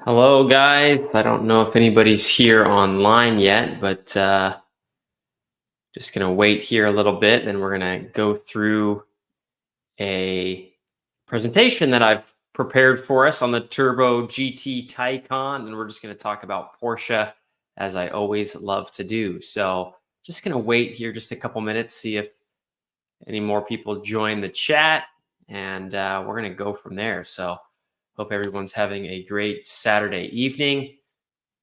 Hello, guys. I don't know if anybody's here online yet, but just going to wait here a little bit, and we're going to go through a presentation that I've prepared for us on the Turbo GT Taycan, and we're just going to talk about Porsche, as I always love to do. So just going to wait here just a couple minutes, see if any more people join the chat, and we're going to go from there. So hope everyone's having a great Saturday evening.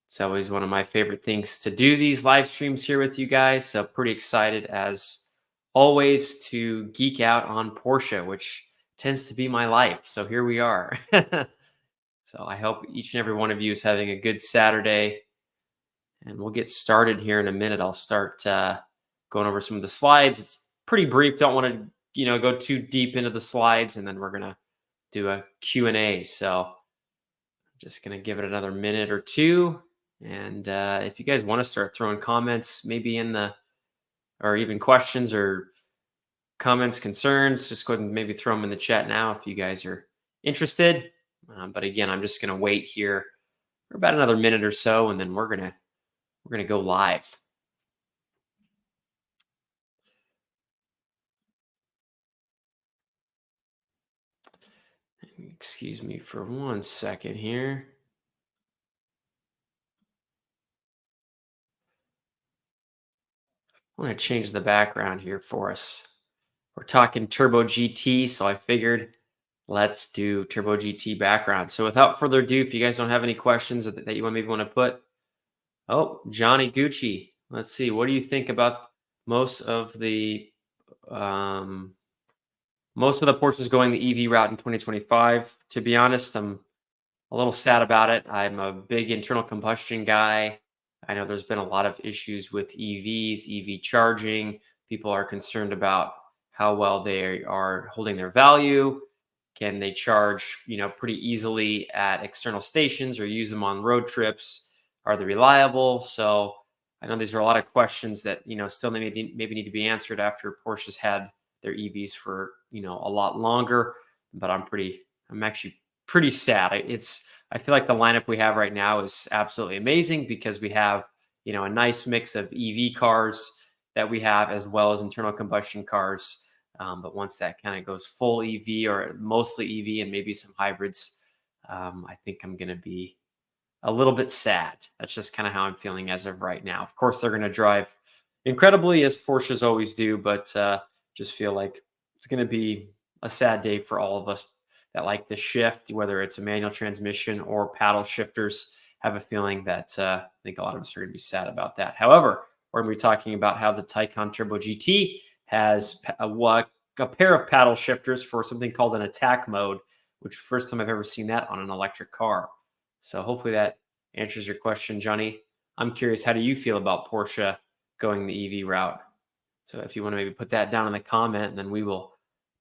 It's always one of my favorite things to do these live streams here with you guys. So pretty excited as always to geek out on Porsche, which tends to be my life. So here we are. So I hope each and every one of you is having a good Saturday. And we'll get started here in a minute. I'll start going over some of the slides. It's pretty brief. Don't want to, go too deep into the slides. And then we're going to do a Q&A. So just going to give it another minute or two. And if you guys want to start throwing comments, maybe or even questions or comments, concerns, just go ahead and maybe throw them in the chat now if you guys are interested. But again, I'm just going to wait here for about another minute or so, and then we're gonna go live. Excuse me for 1 second here. I want to change the background here for us. We're talking Turbo GT, so I figured let's do Turbo GT background. So without further ado, if you guys don't have any questions that you maybe want to put, Johnny Gucci, let's see, what do you think about most of the Porsches going the EV route in 2025? To be honest, I'm a little sad about it. I'm a big internal combustion guy. I know there's been a lot of issues with EVs, EV charging. People are concerned about how well they are holding their value. Can they charge, pretty easily at external stations or use them on road trips? Are they reliable? So I know these are a lot of questions that, still maybe need to be answered after Porsche's had their EVs for, a lot longer. But I'm actually pretty sad. I feel like the lineup we have right now is absolutely amazing because we have, a nice mix of EV cars that we have as well as internal combustion cars. But once that kind of goes full EV or mostly EV and maybe some hybrids, I think I'm going to be a little bit sad. That's just kind of how I'm feeling as of right now. Of course, they're going to drive incredibly as Porsches always do, but just feel like it's going to be a sad day for all of us that like the shift, whether it's a manual transmission or paddle shifters. Have a feeling that I think a lot of us are going to be sad about that. However, we're going to be talking about how the Taycan Turbo GT has a pair of paddle shifters for something called an attack mode, which first time I've ever seen that on an electric car. So hopefully that answers your question, Johnny. I'm curious, how do you feel about Porsche going the EV route? So if you want to maybe put that down in the comment, and then we will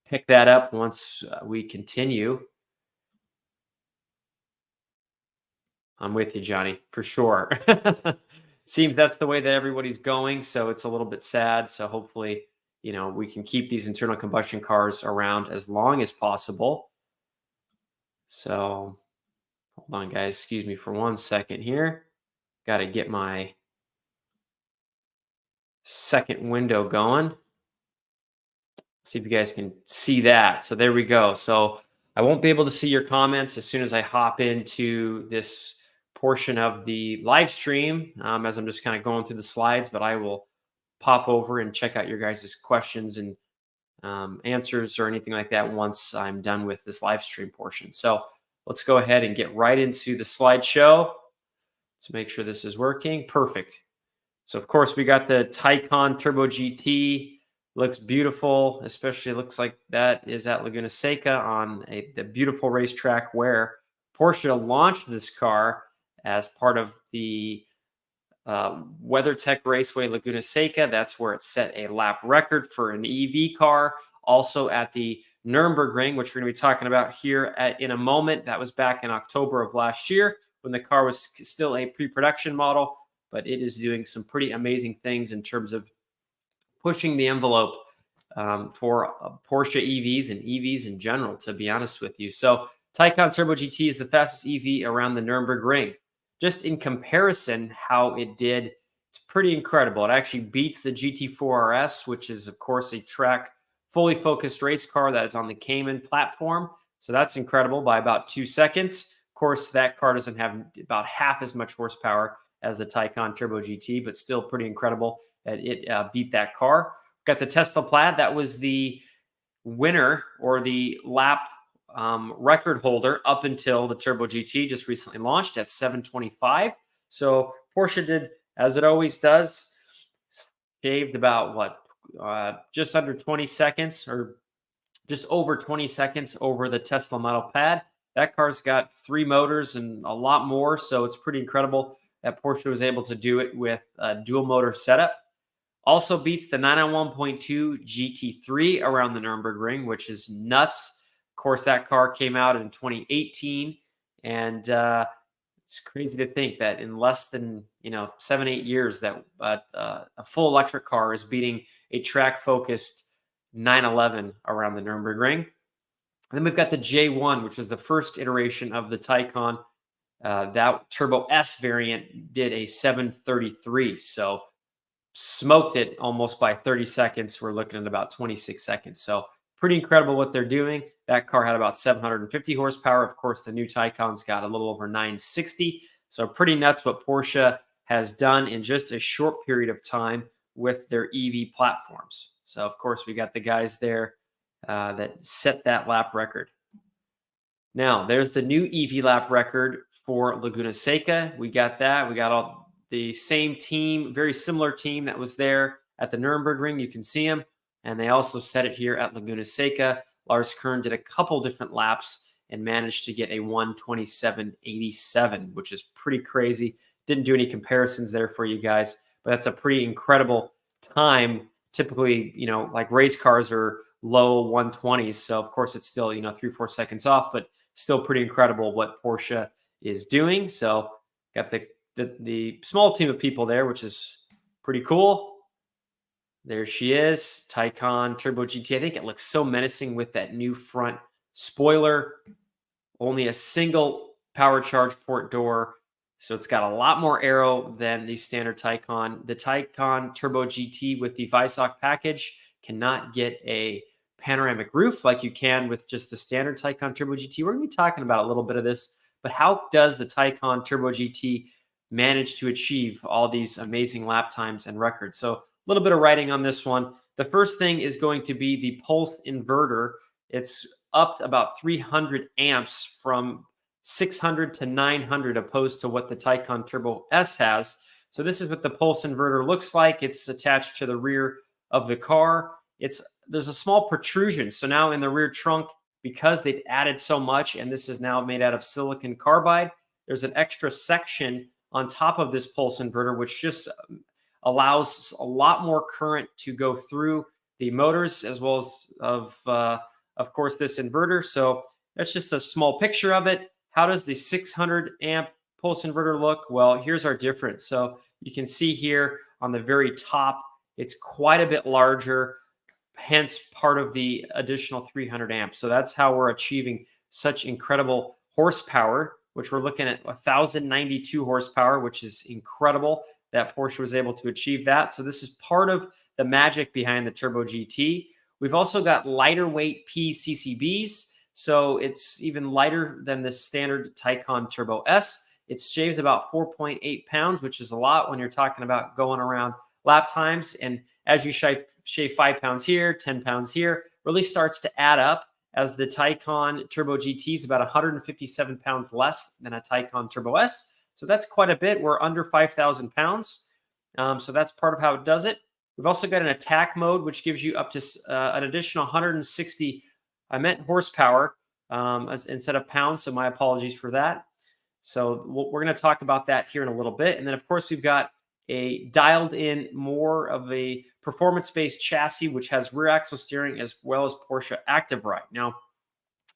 pick that up once we continue. I'm with you, Johnny, for sure. Seems that's the way that everybody's going, so it's a little bit sad. So hopefully, we can keep these internal combustion cars around as long as possible. So hold on, guys. Excuse me for 1 second here. Got to get my second window going. See if you guys can see that. So there we go. So I won't be able to see your comments as soon as I hop into this portion of the live stream, as I'm just kind of going through the slides, but I will pop over and check out your guys' questions and answers or anything like that once I'm done with this live stream portion. So let's go ahead and get right into the slideshow. So make sure this is working. Perfect. So of course we got the Taycan Turbo GT. Looks beautiful, especially looks like that is at Laguna Seca on the beautiful racetrack where Porsche launched this car as part of the WeatherTech Raceway Laguna Seca. That's where it set a lap record for an EV car. Also at the Nürburgring, which we're going to be talking about here in a moment. That was back in October of last year when the car was still a pre-production model, but it is doing some pretty amazing things in terms of pushing the envelope for Porsche EVs and EVs in general, to be honest with you. So Taycan Turbo GT is the fastest EV around the Nürburgring Ring. Just in comparison, how it did, it's pretty incredible. It actually beats the GT4 RS, which is, of course, a track fully focused race car that is on the Cayman platform. So that's incredible by about 2 seconds. Of course, that car doesn't have about half as much horsepower as the Taycan Turbo GT, but still pretty incredible that it beat that car. Got the Tesla Plaid. That was the winner or the lap record holder up until the Turbo GT just recently launched at 7:25. So Porsche did, as it always does, shaved about just under 20 seconds or just over 20 seconds over the Tesla Model Plaid. That car's got 3 motors and a lot more, so it's pretty incredible that Porsche was able to do it with a dual motor setup. Also beats the 991.2 GT3 around the Nürburgring, which is nuts. Of course, that car came out in 2018, and it's crazy to think that in less than 7-8 years that a full electric car is beating a track-focused 911 around the Nürburgring. And then we've got the J1, which is the first iteration of the Taycan. That Turbo S variant did a 7:33, so smoked it almost by 30 seconds. We're looking at about 26 seconds. So pretty incredible what they're doing. That car had about 750 horsepower. Of course, the new Taycan's got a little over 960. So pretty nuts what Porsche has done in just a short period of time with their EV platforms. So, of course, we got the guys there that set that lap record. Now, there's the new EV lap record for Laguna Seca. We got that. We got all the same team, very similar team that was there at the Nürburgring. You can see them. And they also set it here at Laguna Seca. Lars Kern did a couple different laps and managed to get a 1:27.87, which is pretty crazy. Didn't do any comparisons there for you guys, but that's a pretty incredible time. Typically, like race cars are low 120s. So, of course, it's still, 3-4 seconds off, but still pretty incredible what Porsche is doing. So, got the small team of people there, which is pretty cool. There she is, Taycan Turbo GT. I think it looks so menacing with that new front spoiler. Only a single power charge port door. So it's got a lot more aero than the standard Taycan. The Taycan Turbo GT with the Weissach package cannot get a panoramic roof like you can with just the standard Taycan Turbo GT. We're going to be talking about a little bit of this, but how does the Taycan Turbo GT manage to achieve all these amazing lap times and records? So a little bit of writing on this one. The first thing is going to be the pulse inverter. It's upped about 300 amps from 600 to 900 opposed to what the Taycan Turbo S has. So this is what the pulse inverter looks like. It's attached to the rear of the car. There's a small protrusion. So now in the rear trunk, because they've added so much, and this is now made out of silicon carbide, there's an extra section on top of this pulse inverter, which just allows a lot more current to go through the motors as well as of course, this inverter. So that's just a small picture of it. How does the 600 amp pulse inverter look? Well, here's our difference. So you can see here on the very top, it's quite a bit larger, hence part of the additional 300 amps. So that's how we're achieving such incredible horsepower, which we're looking at 1,092 horsepower, which is incredible that Porsche was able to achieve that. So this is part of the magic behind the Turbo GT. We've also got lighter weight PCCBs. So it's even lighter than the standard Taycan Turbo S. It shaves about 4.8 pounds, which is a lot when you're talking about going around lap times. And as you shave 5 pounds here, 10 pounds here, really starts to add up, as the Taycan Turbo GT is about 157 pounds less than a Taycan Turbo S. So that's quite a bit. We're under 5,000 pounds. So that's part of how it does it. We've also got an attack mode, which gives you up to an additional 160, I meant horsepower instead of pounds. So my apologies for that. So we're going to talk about that here in a little bit. And then, of course, we've got a dialed in more of a performance-based chassis, which has rear axle steering as well as Porsche Active Ride. Now,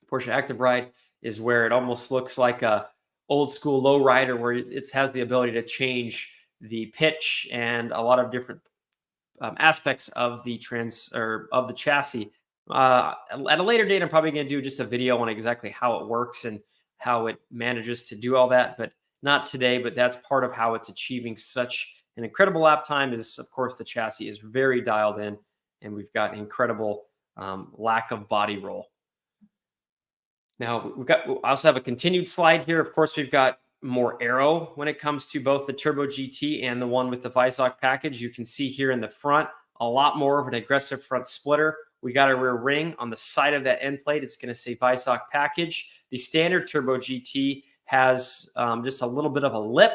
Porsche Active Ride is where it almost looks like a old school low rider, where it has the ability to change the pitch and a lot of different aspects of the chassis. At a later date, I'm probably going to do just a video on exactly how it works and how it manages to do all that, but not today. But that's part of how it's achieving such an incredible lap time is, of course, the chassis is very dialed in, and we've got incredible lack of body roll. Now, I also have a continued slide here. Of course, we've got more aero when it comes to both the Turbo GT and the one with the Weissach package. You can see here in the front, a lot more of an aggressive front splitter. We got a rear ring on the side of that end plate. It's going to say Weissach package. The standard Turbo GT has just a little bit of a lip.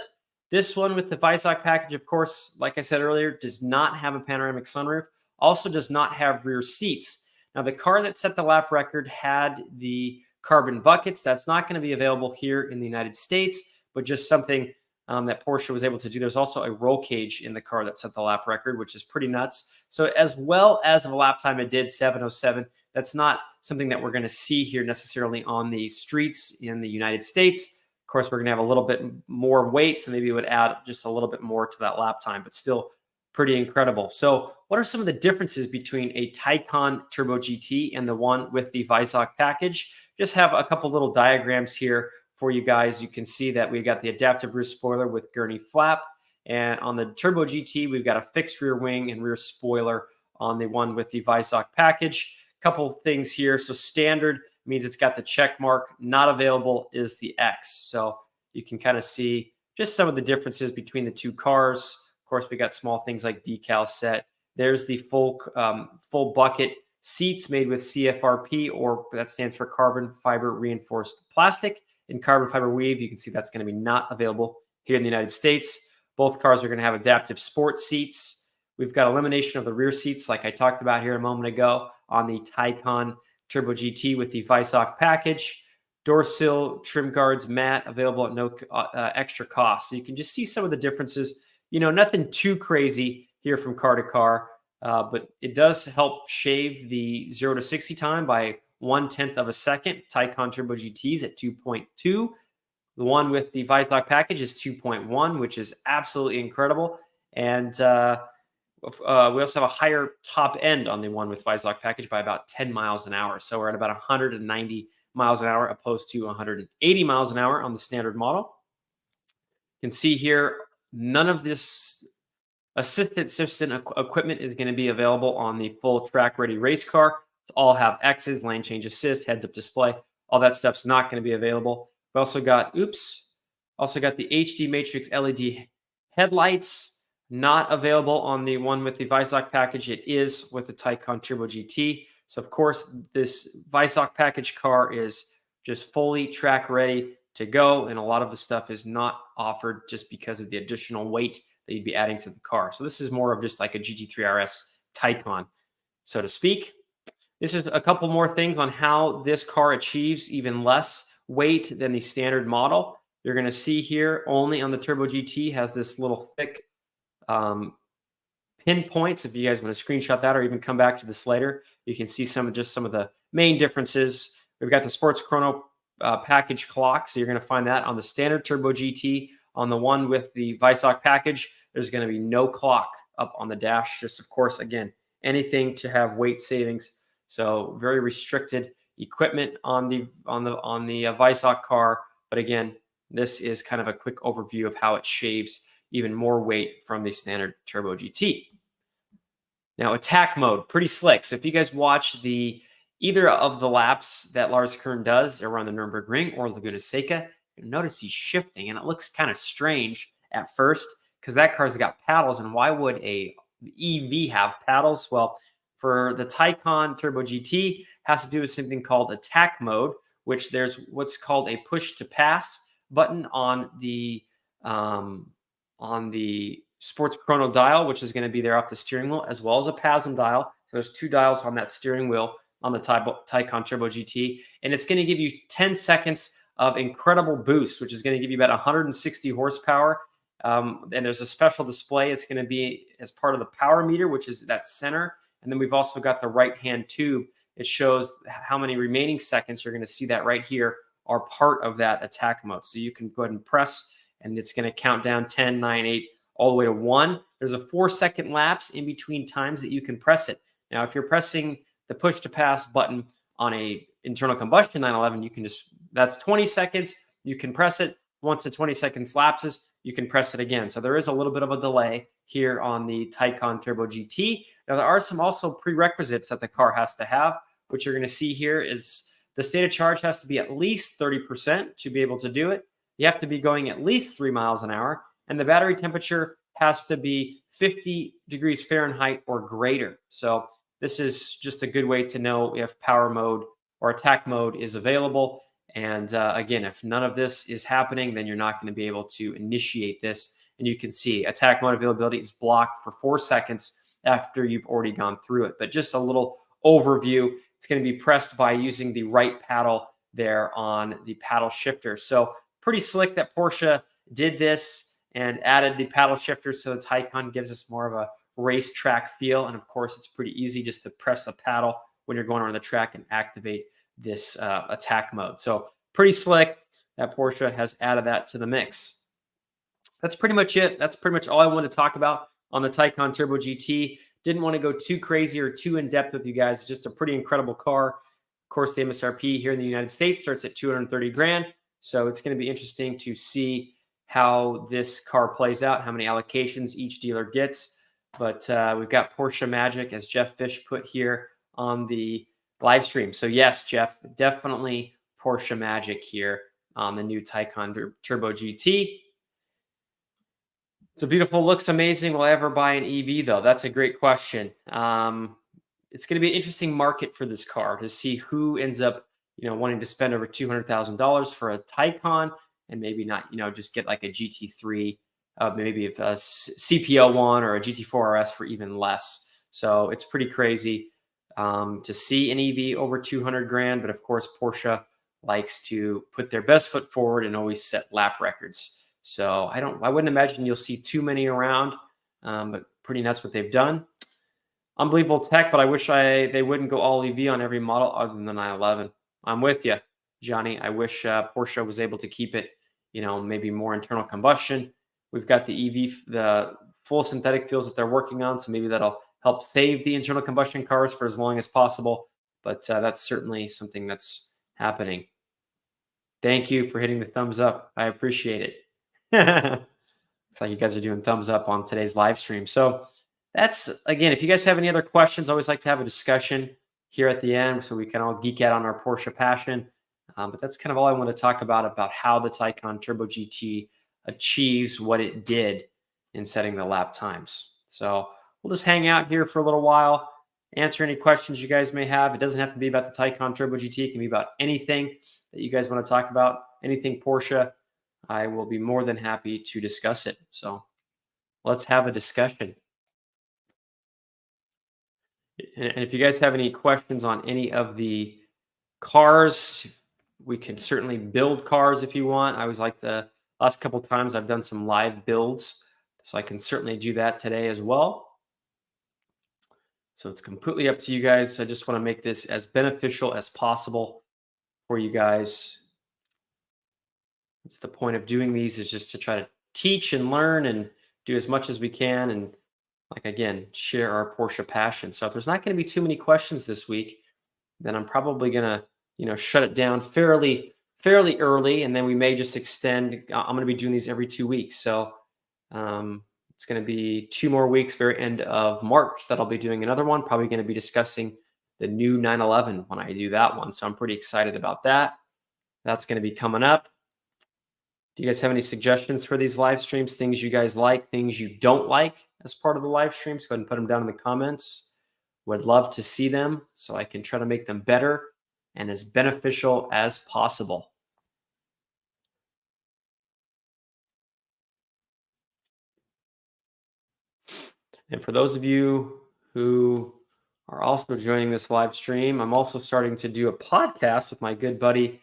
This one with the Weissach package, of course, like I said earlier, does not have a panoramic sunroof. Also does not have rear seats. Now, the car that set the lap record had the carbon buckets. That's not going to be available here in the United States, but just something that Porsche was able to do. There's also a roll cage in the car that set the lap record, which is pretty nuts. So as well as the lap time it did, 7:07, that's not something that we're going to see here necessarily on the streets in the United States. Of course, we're going to have a little bit more weight, so maybe it would add just a little bit more to that lap time, but still pretty incredible. So what are some of the differences between a Taycan Turbo GT and the one with the Weissach package? Just have a couple little diagrams here for you guys. You can see that we've got the adaptive rear spoiler with gurney flap. And on the Turbo GT, we've got a fixed rear wing and rear spoiler on the one with the Weissach package. Couple things here. So standard means it's got the check mark. Not available is the X. So you can kind of see just some of the differences between the two cars. Of course, we got small things like decal set. There's the full bucket seats made with CFRP, or that stands for carbon fiber reinforced plastic and carbon fiber weave. You can see that's going to be not available here in the United States. Both cars are going to have adaptive sport seats. We've got elimination of the rear seats, like I talked about here a moment ago on the Taycan Turbo GT with the Weissach package. Door sill trim guards matte, available at no extra cost. So you can just see some of the differences. You know, nothing too crazy here from car to car, but it does help shave the 0 to 60 time by 1/10 of a second. Taycan Turbo GTs at 2.2. The one with the Weissach package is 2.1, which is absolutely incredible. And we also have a higher top end on the one with Weissach package by about 10 miles an hour. So we're at about 190 miles an hour opposed to 180 miles an hour on the standard model. You can see here, none of this assistant equipment is going to be available on the full track ready race car. All have X's, lane change assist, heads up display. All that stuff's not going to be available. We also got, the HD Matrix LED headlights, not available on the one with the Weissach package. It is with the Taycan Turbo GT. So of course, this Weissach package car is just fully track ready to go. And a lot of the stuff is not offered just because of the additional weight that you'd be adding to the car. So this is more of just like a GT3 RS Taycan, so to speak. This is a couple more things on how this car achieves even less weight than the standard model. You're going to see here only on the Turbo GT has this little thick pinpoints. If you guys want to screenshot that or even come back to this later, you can see some of the main differences. We've got the Sports Chrono package clock. So you're going to find that on the standard Turbo GT. On the one with the Weissach package, there's going to be no clock up on the dash. Just, of course, again, anything to have weight savings. So very restricted equipment on the Weissach car. But again, this is kind of a quick overview of how it shaves even more weight from the standard Turbo GT. Now, attack mode, pretty slick. So if you guys watch either of the laps that Lars Kern does around the Nürburgring or Laguna Seca, you'll notice he's shifting, and it looks kind of strange at first because that car's got paddles, and why would a EV have paddles? Well, for the Taycan Turbo GT, has to do with something called attack mode, which there's what's called a push to pass button on the Sports Chrono dial, which is going to be there off the steering wheel, as well as a PASM dial. So there's two dials on that steering wheel on the Taycan Turbo GT, and it's going to give you 10 seconds of incredible boost, which is going to give you about 160 horsepower. And there's a special display. It's going to be as part of the power meter, which is that center. And then we've also got the right-hand tube. It shows how many remaining seconds. You're going to see that right here are part of that attack mode. So you can go ahead and press, and it's going to count down 10, 9, 8, all the way to 1. There's a 4-second lapse in between times that you can press it. Now, if you're pressing the push to pass button on a internal combustion 911, you can just, that's 20 seconds. You can press it. Once the 20 seconds lapses, you can press it again. So there is a little bit of a delay here on the Taycan Turbo GT. Now, there are some also prerequisites that the car has to have. What you're going to see here is the state of charge has to be at least 30% to be able to do it. You have to be going at least 3 miles an hour, and the battery temperature has to be 50 degrees Fahrenheit or greater. So this is just a good way to know if power mode or attack mode is available. And again, if none of this is happening, then you're not going to be able to initiate this. And you can see attack mode availability is blocked for 4 seconds after you've already gone through it. But just a little overview, it's going to be pressed by using the right paddle there on the paddle shifter. So pretty slick that Porsche did this and added the paddle shifter, so the Taycan gives us more of a racetrack feel. And of course, it's pretty easy just to press the paddle when you're going around the track and activate this attack mode. So pretty slick that Porsche has added that to the mix. That's pretty much it. That's pretty much all I wanted to talk about on the Taycan Turbo GT. Didn't want to go too crazy or too in depth with you guys. It's just a pretty incredible car. Of course, the MSRP here in the United States starts at 230 grand. So it's going to be interesting to see how this car plays out, how many allocations each dealer gets. But we've got Porsche Magic, as Jeff Fish put here on the live stream. So yes, Jeff, definitely Porsche Magic here on the new Taycan Turbo GT. It's a beautiful, looks amazing. Will I ever buy an EV though? That's a great question. It's going to be an interesting market for this car to see who ends up, wanting to spend over $200,000 for a Taycan and maybe not, just get like a GT3, maybe a CPO1 or a GT4 RS for even less. So it's pretty crazy to see an EV over 200 grand. But of course, Porsche likes to put their best foot forward and always set lap records. So I wouldn't imagine you'll see too many around, but pretty nuts what they've done. Unbelievable tech, but I wish they wouldn't go all EV on every model other than the 911. I'm with you, Johnny. I wish Porsche was able to keep it, maybe more internal combustion. We've got the EV, the full synthetic fuels that they're working on, so maybe that'll help save the internal combustion cars for as long as possible. But that's certainly something that's happening. Thank you for hitting the thumbs up. I appreciate it. Looks like you guys are doing thumbs up on today's live stream. So that's, again, if you guys have any other questions, I always like to have a discussion here at the end so we can all geek out on our Porsche passion. But that's kind of all I want to talk about how the Taycan Turbo GT achieves what it did in setting the lap times. So we'll just hang out here for a little while, answer any questions you guys may have. It doesn't have to be about the Taycan Turbo GT. It can be about anything that you guys want to talk about, anything Porsche. I will be more than happy to discuss it. So let's have a discussion. And if you guys have any questions on any of the cars, we can certainly build cars if you want. I was like the last couple of times I've done some live builds, so I can certainly do that today as well. So it's completely up to you guys. I just want to make this as beneficial as possible for you guys. It's the point of doing these, is just to try to teach and learn and do as much as we can. And again, share our Porsche passion. So if there's not going to be too many questions this week, then I'm probably going to, shut it down fairly early. And then we may just extend. I'm going to be doing these every 2 weeks. So it's going to be 2 more weeks, very end of March, that I'll be doing another one. Probably going to be discussing the new 911 when I do that one. So I'm pretty excited about that. That's going to be coming up. Do you guys have any suggestions for these live streams? Things you guys like, things you don't like as part of the live streams? Go ahead and put them down in the comments. Would love to see them so I can try to make them better and as beneficial as possible. And for those of you who are also joining this live stream, I'm also starting to do a podcast with my good buddy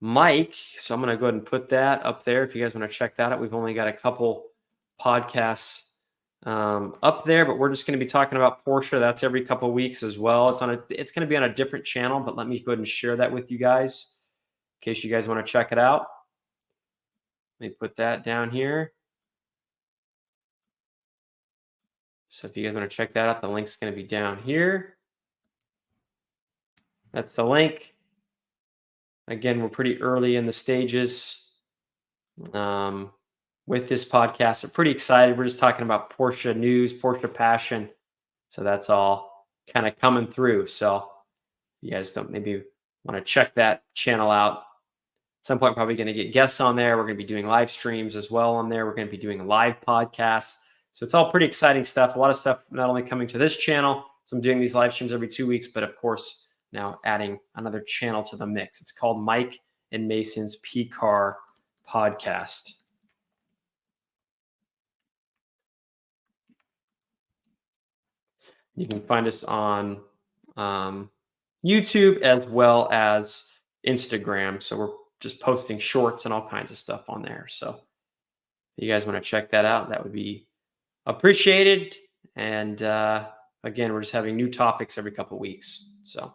Mike. So I'm going to go ahead and put that up there if you guys want to check that out. We've only got a couple podcasts up there, but we're just going to be talking about Porsche. That's every couple of weeks as well. It's going to be on a different channel, but let me go ahead and share that with you guys in case you guys want to check it out. Let me put that down here. So if you guys want to check that out, the link's going to be down here. That's the link. Again, we're pretty early in the stages with this podcast. I'm pretty excited. We're just talking about Porsche news, Porsche passion. So that's all kind of coming through. So you guys don't maybe want to check that channel out. At some point, probably going to get guests on there. We're going to be doing live streams as well on there. We're going to be doing live podcasts. So it's all pretty exciting stuff. A lot of stuff not only coming to this channel, so I'm doing these live streams every 2 weeks, but of course, now adding another channel to the mix. It's called Mike and Mason's P-Car Podcast. You can find us on YouTube as well as Instagram. So we're just posting shorts and all kinds of stuff on there. So if you guys want to check that out, that would be appreciated. And again, we're just having new topics every couple of weeks. So,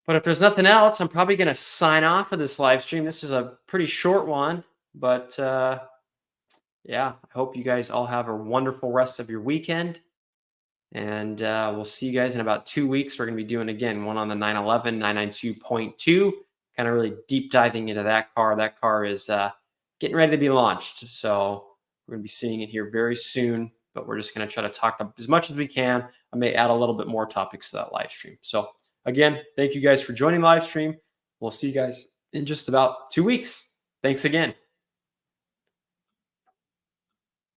but if there's nothing else, I'm probably going to sign off of this live stream. This is a pretty short one, but yeah, I hope you guys all have a wonderful rest of your weekend. And we'll see you guys in about 2 weeks. We're going to be doing, again, one on the 911 992.2, kind of really deep diving into that car. That car is getting ready to be launched. So we're going to be seeing it here very soon, but we're just going to try to talk as much as we can. I may add a little bit more topics to that live stream. So again, thank you guys for joining the live stream. We'll see you guys in just about 2 weeks. Thanks again.